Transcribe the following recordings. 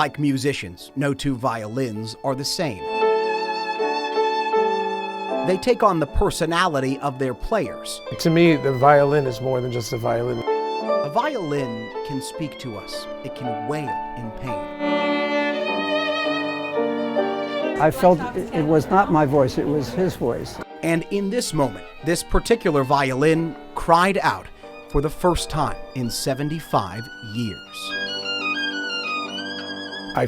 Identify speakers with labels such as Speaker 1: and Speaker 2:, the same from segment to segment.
Speaker 1: Like musicians, no two violins are the same. They take on the personality of their players.
Speaker 2: To me, the violin is more than just a violin.
Speaker 1: A violin can speak to us. It can wail in pain.
Speaker 3: I felt it was not my voice, it was his voice.
Speaker 1: And in this moment, this particular violin cried out for the first time in 75 years.
Speaker 2: I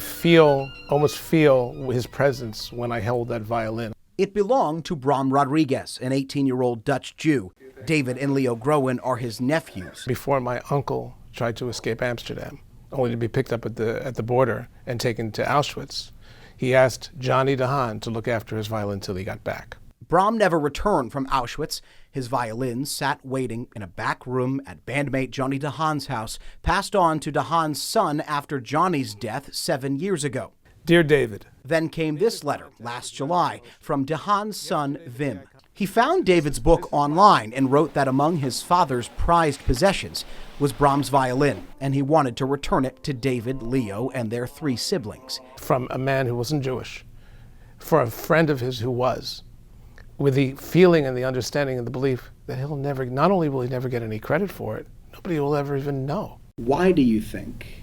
Speaker 2: almost feel his presence when I held that violin.
Speaker 1: It belonged to Bram Rodriguez, an 18-year-old Dutch Jew. David and Leo Groen are his nephews.
Speaker 2: Before my uncle tried to escape Amsterdam, only to be picked up at the border and taken to Auschwitz, he asked Johnny de Haan to look after his violin till he got back.
Speaker 1: Bram never returned from Auschwitz. His violin sat waiting in a back room at bandmate Johnny de Haan's house, passed on to de Haan's son after Johnny's death 7 years ago.
Speaker 2: Dear David.
Speaker 1: Then came this letter last July from de Haan's son, Wim. He found David's book online and wrote that among his father's prized possessions was Bram's violin, and he wanted to return it to David, Leo, and their 3 siblings.
Speaker 2: From a man who wasn't Jewish, for a friend of his who was, with the feeling and the understanding and the belief that he'll never, not only will he never get any credit for it, nobody will ever even know.
Speaker 4: Why do you think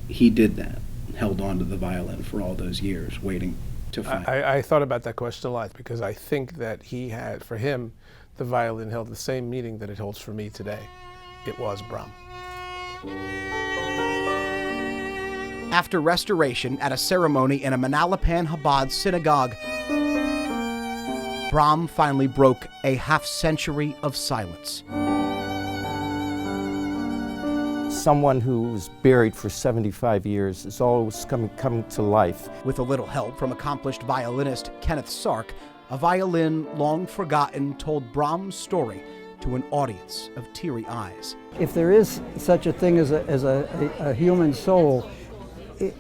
Speaker 4: he did that, held on to the violin for all those years, waiting to find?
Speaker 2: I thought about that question a lot because I think that he had, for him, the violin held the same meaning that it holds for me today. It was Bram.
Speaker 1: After restoration at a ceremony in a Manalapan Chabad synagogue, Bram finally broke a half-century of silence.
Speaker 5: Someone who was buried for 75 years is always coming to life.
Speaker 1: With a little help from accomplished violinist Kenneth Sark, a violin long forgotten told Bram's story to an audience of teary eyes.
Speaker 3: If there is such a thing as a human soul,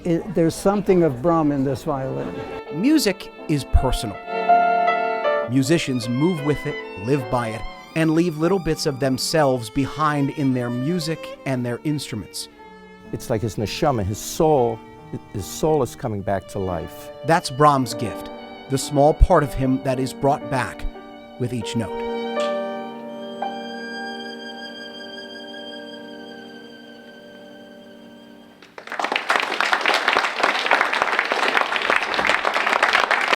Speaker 3: there's something of Bram in this violin.
Speaker 1: Music is personal. Musicians move with it, live by it, and leave little bits of themselves behind in their music and their instruments.
Speaker 5: It's like his neshama, his soul is coming back to life.
Speaker 1: That's Bram's gift, the small part of him that is brought back with each note.